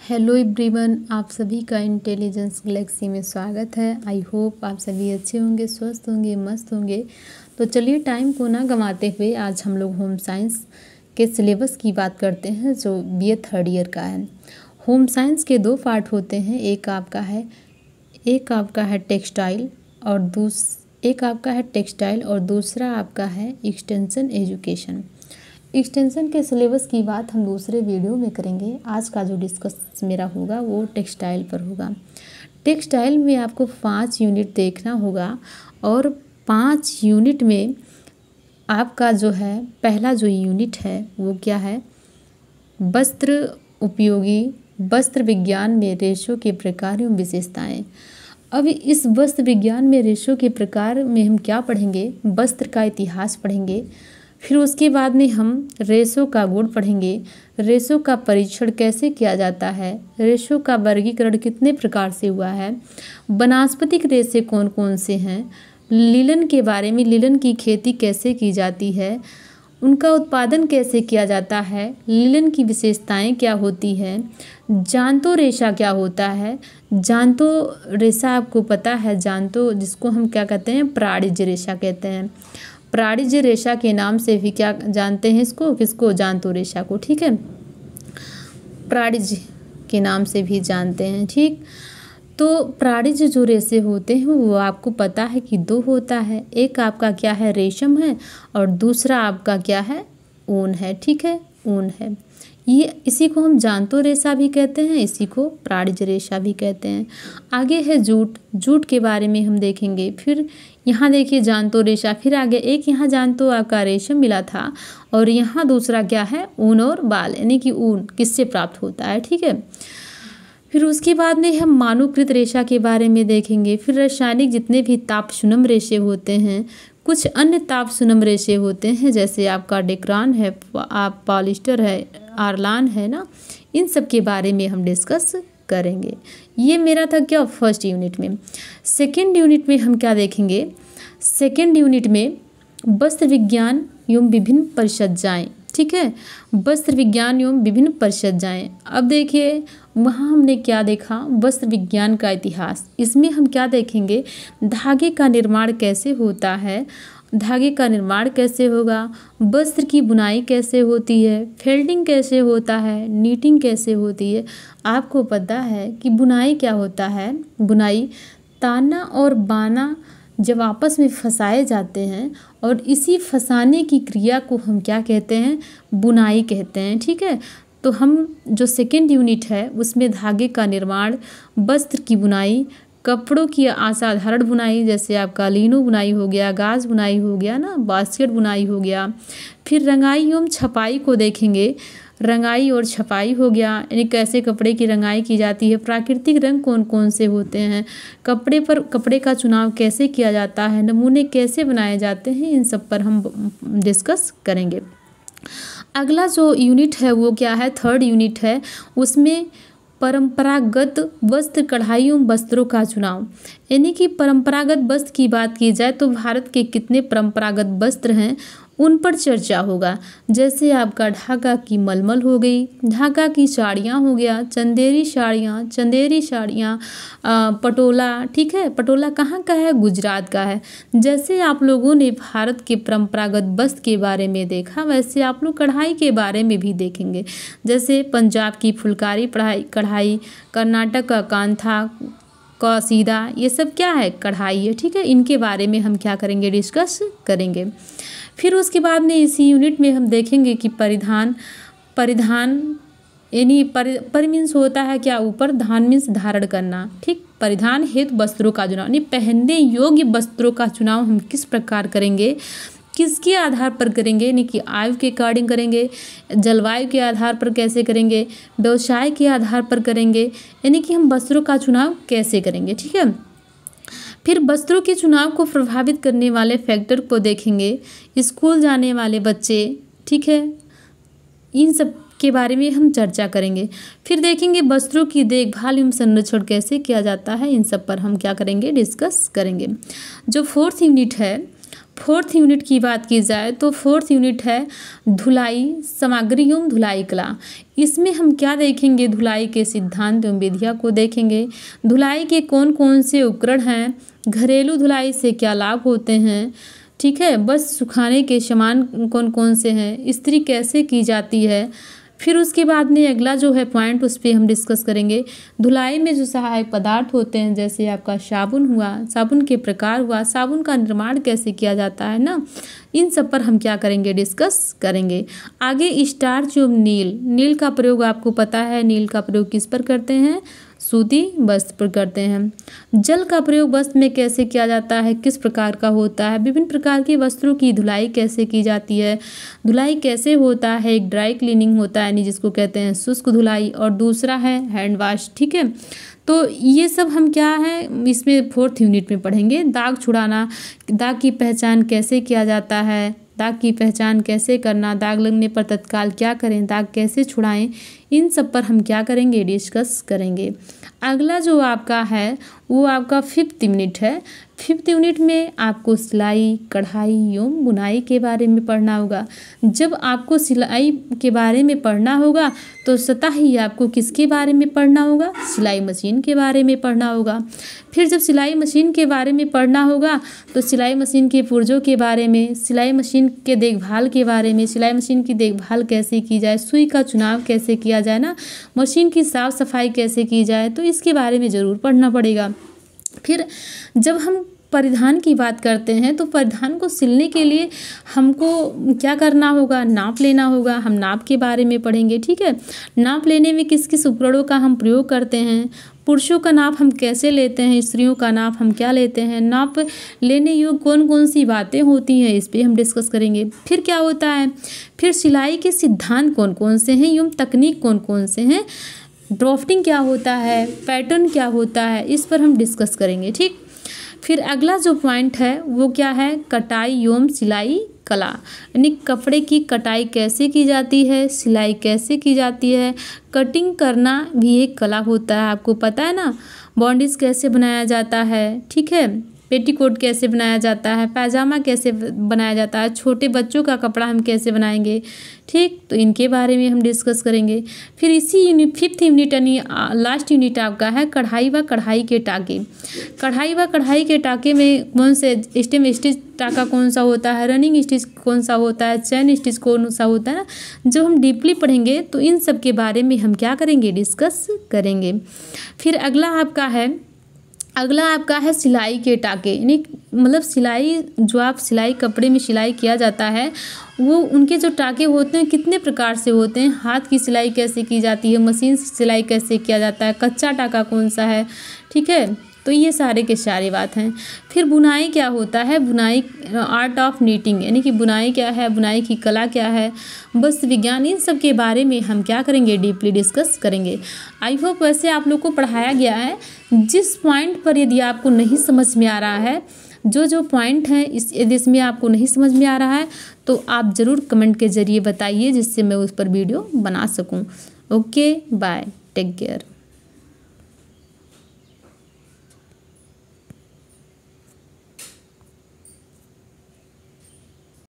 Hello everyone, आप सभी का इंटेलिजेंस गैलेक्सी में स्वागत है। आई होप आप सभी अच्छे होंगे, स्वस्थ होंगे, मस्त होंगे। तो चलिए टाइम को ना गंवाते हुए आज हम लोग होम साइंस के सिलेबस की बात करते हैं जो बीए थर्ड ईयर का है। होम साइंस के दो पार्ट होते हैं, एक आपका है टेक्सटाइल और दूसरा आपका है एक्सटेंशन एजुकेशन। एक्सटेंशन के सिलेबस की बात हम दूसरे वीडियो में करेंगे। आज का जो डिस्कस मेरा होगा वो टेक्सटाइल पर होगा। टेक्सटाइल में आपको 5 यूनिट देखना होगा और 5 यूनिट में आपका जो है पहला जो यूनिट है वो क्या है, वस्त्र विज्ञान में रेशों के प्रकार एवं विशेषताएं। अब इस वस्त्र विज्ञान में रेशों के प्रकार में हम क्या पढ़ेंगे, वस्त्र का इतिहास पढ़ेंगे। फिर उसके बाद में हम रेशों का गुण पढ़ेंगे, रेशों का परीक्षण कैसे किया जाता है, रेशों का वर्गीकरण कितने प्रकार से हुआ है, वनस्पतिक रेशे कौन कौन से हैं, लिनन के बारे में, लिनन की खेती कैसे की जाती है, उनका उत्पादन कैसे किया जाता है, लिनन की विशेषताएं क्या होती है, जांतो रेशा क्या होता है। जांतो रेशा आपको पता है, जांतो जिसको हम क्या कहते हैं, प्राणिज रेशा कहते हैं। प्राणिज रेशा के नाम से भी क्या जानते हैं किसको, जांतो रेशा को। ठीक है, प्राणिज के नाम से भी जानते हैं। ठीक, तो प्राणिज जो रेशे होते हैं वो आपको पता है कि 2 होता है। एक आपका क्या है, रेशम है, और दूसरा आपका क्या है, ऊन है। ठीक है, ऊन है। ये इसी को हम जांतो रेशा भी कहते हैं, इसी को प्राणिज रेशा भी कहते हैं। आगे है जूट के बारे में हम देखेंगे। फिर यहाँ देखिए जांतो रेशा, फिर आगे एक यहाँ जांतो आपका रेशम मिला था और यहाँ दूसरा क्या है, ऊन और बाल, यानी कि ऊन किससे प्राप्त होता है। ठीक है, फिर उसके बाद में हम मानवकृत रेशा के बारे में देखेंगे। फिर रासायनिक जितने भी तापसुनम रेशे होते हैं, कुछ अन्य तापसुनम रेशे होते हैं, जैसे आपका डेक्रान है, आप पॉलिस्टर है, आर्लान है ना, इन सब के बारे में हम डिस्कस करेंगे। ये मेरा था क्या, फर्स्ट यूनिट में। सेकेंड यूनिट में हम क्या देखेंगे, सेकेंड यूनिट में वस्त्र विज्ञान एवं विभिन्न परिसज्जाएं। ठीक है, वस्त्र विज्ञान एवं विभिन्न परिसज्जाएं। अब देखिए वहाँ हमने क्या देखा, वस्त्र विज्ञान का इतिहास। इसमें हम क्या देखेंगे, धागे का निर्माण कैसे होता है, धागे का निर्माण कैसे होगा, वस्त्र की बुनाई कैसे होती है, फेल्डिंग कैसे होता है, नीटिंग कैसे होती है। आपको पता है कि बुनाई क्या होता है, बुनाई ताना और बाना जब आपस में फंसाए जाते हैं और इसी फंसाने की क्रिया को हम क्या कहते हैं, बुनाई कहते हैं। ठीक है, तो हम जो सेकेंड यूनिट है उसमें धागे का निर्माण, वस्त्र की बुनाई, कपड़ों की असाधारण बुनाई, जैसे आपका लीनो बुनाई हो गया, गाज बुनाई हो गया ना, बास्केट बुनाई हो गया। फिर रंगाई एवं छपाई को देखेंगे, रंगाई और छपाई हो गया, यानी कैसे कपड़े की रंगाई की जाती है, प्राकृतिक रंग कौन कौन से होते हैं, कपड़े का चुनाव कैसे किया जाता है, नमूने कैसे बनाए जाते हैं, इन सब पर हम डिस्कस करेंगे। अगला जो यूनिट है वो क्या है, थर्ड यूनिट है, उसमें परंपरागत वस्त्र कढ़ाई एवं वस्त्रों का चुनाव। यानी कि परंपरागत वस्त्र की बात की जाए तो भारत के कितने परंपरागत वस्त्र हैं उन पर चर्चा होगा। जैसे आपका ढाका की मलमल हो गई, ढाका की साड़ियाँ हो गया, चंदेरी साड़ियाँ, पटोला। ठीक है, पटोला कहाँ का है, गुजरात का है। जैसे आप लोगों ने भारत के परंपरागत वस्त्र के बारे में देखा, वैसे आप लोग कढ़ाई के बारे में भी देखेंगे। जैसे पंजाब की फुलकारी कढ़ाई, कर्नाटक का कांथा, कसीदा, ये सब क्या है, कढ़ाई है। ठीक है, इनके बारे में हम क्या करेंगे, डिस्कस करेंगे। फिर उसके बाद में इसी यूनिट में हम देखेंगे कि परिधान यानी पर मीन्स होता है क्या, ऊपर, धान मीन्स धारण करना। ठीक, परिधान हेतु वस्त्रों का चुनाव, यानी पहनने योग्य वस्त्रों का चुनाव हम किस प्रकार करेंगे, किसके आधार पर करेंगे, यानी कि आयु के अकॉर्डिंग करेंगे, जलवायु के आधार पर कैसे करेंगे, व्यवसाय के आधार पर करेंगे, यानी कि हम वस्त्रों का चुनाव कैसे करेंगे। ठीक है, फिर वस्त्रों के चुनाव को प्रभावित करने वाले फैक्टर को देखेंगे, स्कूल जाने वाले बच्चे। ठीक है, इन सब के बारे में हम चर्चा करेंगे। फिर देखेंगे वस्त्रों की देखभाल एवं संरक्षण कैसे किया जाता है, इन सब पर हम क्या करेंगे, डिस्कस करेंगे। जो फोर्थ यूनिट है, फोर्थ यूनिट की बात की जाए तो फोर्थ यूनिट है धुलाई सामग्री एवं धुलाई कला। इसमें हम क्या देखेंगे, धुलाई के सिद्धांत एवं विधियाँ को देखेंगे। धुलाई के कौन कौन से उपकरण हैं, घरेलू धुलाई से क्या लाभ होते हैं, ठीक है, बस सुखाने के सामान कौन कौन से हैं, इस्त्री कैसे की जाती है। फिर उसके बाद में अगला जो है पॉइंट उस पर हम डिस्कस करेंगे धुलाई में जो सहायक पदार्थ होते हैं, जैसे आपका साबुन हुआ, साबुन के प्रकार हुआ, साबुन का निर्माण कैसे किया जाता है ना, इन सब पर हम क्या करेंगे, डिस्कस करेंगे। आगे स्टार्च एवं नील, नील का प्रयोग आपको पता है, नील का प्रयोग किस पर करते हैं, सूती वस्त्र पर करते हैं। जल का प्रयोग वस्त्र में कैसे किया जाता है, किस प्रकार का होता है, विभिन्न प्रकार के वस्त्रों की धुलाई कैसे की जाती है, धुलाई कैसे होता है, एक ड्राई क्लीनिंग होता है यानी जिसको कहते हैं शुष्क धुलाई, और दूसरा है हैंड वॉश, ठीक है। तो ये सब हम क्या है इसमें फोर्थ यूनिट में पढ़ेंगे। दाग छुड़ाना, दाग की पहचान कैसे किया जाता है, दाग की पहचान कैसे करना, दाग लगने पर तत्काल क्या करें, दाग कैसे छुड़ाएं, इन सब पर हम क्या करेंगे, डिस्कस करेंगे। अगला जो आपका है वो आपका फिफ्थ यूनिट है। फिफ्थ यूनिट में आपको सिलाई कढ़ाई एवं बुनाई के बारे में पढ़ना होगा। जब आपको सिलाई के बारे में पढ़ना होगा तो स्वतः ही आपको किसके बारे में पढ़ना होगा, सिलाई मशीन के बारे में पढ़ना होगा। फिर जब सिलाई मशीन के बारे में पढ़ना होगा तो सिलाई मशीन के पुर्जों के बारे में, सिलाई मशीन के देखभाल के बारे में, सिलाई मशीन की देखभाल कैसे की जाए, सुई का चुनाव कैसे किया जाए ना, मशीन की साफ़ सफाई कैसे की जाए, तो इसके बारे में ज़रूर पढ़ना पड़ेगा। फिर जब हम परिधान की बात करते हैं तो परिधान को सिलने के लिए हमको क्या करना होगा, नाप लेना होगा। हम नाप के बारे में पढ़ेंगे, ठीक है। नाप लेने में किस किस उपकरणों का हम प्रयोग करते हैं, पुरुषों का नाप हम कैसे लेते हैं, स्त्रियों का नाप हम क्या लेते हैं, नाप लेने योग्य कौन कौन सी बातें होती हैं, इस पर हम डिस्कस करेंगे। फिर क्या होता है, फिर सिलाई के सिद्धांत कौन कौन से हैं एवं तकनीक कौन कौन से हैं, ड्राफ्टिंग क्या होता है, पैटर्न क्या होता है, इस पर हम डिस्कस करेंगे, ठीक। फिर अगला जो पॉइंट है वो क्या है, कटाई एवं सिलाई कला, यानी कपड़े की कटाई कैसे की जाती है, सिलाई कैसे की जाती है, कटिंग करना भी एक कला होता है, आपको पता है ना। बॉन्डिज कैसे बनाया जाता है, ठीक है, पेटीकोट कैसे बनाया जाता है, पैजामा कैसे बनाया जाता है, छोटे बच्चों का कपड़ा हम कैसे बनाएंगे, ठीक। तो इनके बारे में हम डिस्कस करेंगे। फिर इसी यूनिट फिफ्थ यूनिट यानी लास्ट यूनिट आपका है कढ़ाई व कढ़ाई के टाके। कढ़ाई व कढ़ाई के टाके में कौन से स्टेम स्टिच टाका कौन सा होता है, रनिंग स्टिच कौन सा होता है, चैन स्टिच कौन सा होता है ना, जब हम डीपली पढ़ेंगे तो इन सब के बारे में हम क्या करेंगे, डिस्कस करेंगे। फिर अगला आपका है सिलाई के टाके, यानी मतलब सिलाई जो आप सिलाई कपड़े में सिलाई किया जाता है वो उनके जो टाके होते हैं कितने प्रकार से होते हैं, हाथ की सिलाई कैसे की जाती है, मशीन से सिलाई कैसे किया जाता है, कच्चा टाका कौन सा है, ठीक है। तो ये सारे के सारे बात हैं। फिर बुनाई क्या होता है, बुनाई आर्ट ऑफ नीटिंग, यानी कि बुनाई क्या है, बुनाई की कला क्या है, वस्त्र विज्ञान, इन सब के बारे में हम क्या करेंगे, डीपली डिस्कस करेंगे। आई होप वैसे आप लोग को पढ़ाया गया है। जिस पॉइंट पर यदि आपको नहीं समझ में आ रहा है, जो पॉइंट हैं यदि इसमें आपको नहीं समझ में आ रहा है तो आप ज़रूर कमेंट के ज़रिए बताइए जिससे मैं उस पर वीडियो बना सकूं। Okay bye, take care.